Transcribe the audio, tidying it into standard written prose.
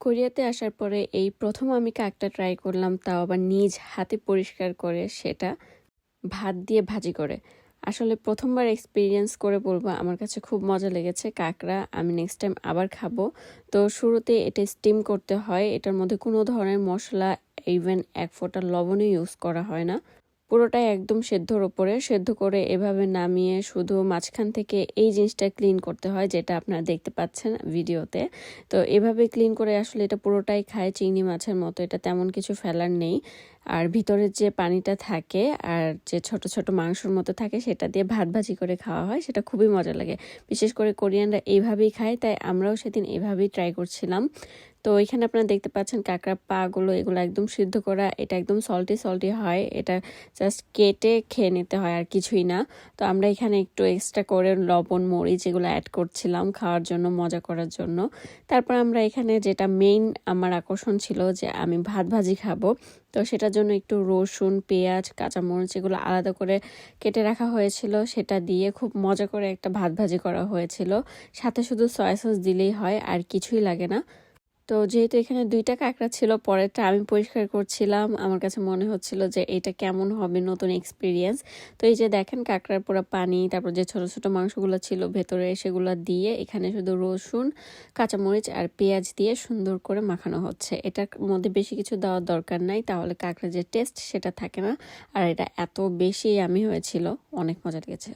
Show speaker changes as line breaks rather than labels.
কোরিয়াতে আসার পরে এই প্রথম আমি কাকটা ট্রাই করলাম, তাও আবার নিজ হাতে পরিষ্কার করে, সেটা ভাত দিয়ে ভাজি করে। আসলে প্রথমবার এক্সপিরিয়েন্স করে বলবো আমার কাছে খুব মজা লেগেছে কাঁকড়া। আমি নেক্সট টাইম আবার খাবো। তো শুরুতে এটা স্টিম করতে হয়, এটার মধ্যে কোনো ধরনের মশলা, ইভেন এক ফোঁটা লবণও ইউজ করা হয় না। পুরোটাই একদম সেদ্ধর ওপরে সেদ্ধ করে এভাবে নামিয়ে শুধু মাঝখান থেকে এই জিনিসটা ক্লিন করতে হয়, যেটা আপনারা দেখতে পাচ্ছেন ভিডিওতে। তো এভাবে ক্লিন করে আসলে এটা পুরোটাই খায় চিংড়ি মাছের মতো, এটা তেমন কিছু ফেলার নেই। আর ভিতরের যে পানিটা থাকে আর যে ছোট ছোট মাংসের মতো থাকে সেটা দিয়ে ভাত ভাজি করে খাওয়া হয়, সেটা খুবই মজা লাগে। বিশেষ করে কোরিয়ানরা এইভাবেই খায়, তাই আমরাও সেদিন এইভাবেই ট্রাই করছিলাম। তো এখানে আপনারা দেখতে পাচ্ছেন কাঁকড়ার পাগুলো, এগুলো একদম সিদ্ধ করা, এটা একদম সল্টি সল্টি হয়, এটা জাস্ট কেটে খেয়ে নিতে হয় আর কিছুই না। তো আমরা এখানে একটু এক্সট্রা করে লবণ মরিচ এগুলো অ্যাড করছিলাম খাওয়ার জন্য, মজা করার জন্য। তারপর আমরা এখানে যেটা মেইন আমার আকর্ষণ ছিল যে আমি ভাত ভাজি খাবো, তো সেটার জন্য একটু রসুন পেঁয়াজ কাঁচামরিচ এগুলো আলাদা করে কেটে রাখা হয়েছিল, সেটা দিয়ে খুব মজা করে একটা ভাত ভাজি করা হয়েছিল। সাথে শুধু সয়া সস দিলেই হয়, আর কিছুই লাগে না। তো যেহেতু এখানে 2টা কাঁকড়া ছিল, পরেরটা আমি পরিষ্কার করছিলাম, আমার কাছে মনে হচ্ছিল যে এটা কেমন হবে, নতুন এক্সপিরিয়েন্স। তো এই যে দেখেন কাঁকড়ার পুরো পানি, তারপর যে ছোট ছোট মাংসগুলো ছিল ভেতরে সেগুলো দিয়ে এখানে শুধু রসুন কাঁচামরিচ আর পেঁয়াজ দিয়ে সুন্দর করে মাখানো হচ্ছে। এটার মধ্যে বেশি কিছু দেওয়ার দরকার নাই, তাহলে কাঁকড়ার যে টেস্ট সেটা থাকে না। আর এটা এত বেশি আমি হয়েছিল, অনেক মজা লেগেছে।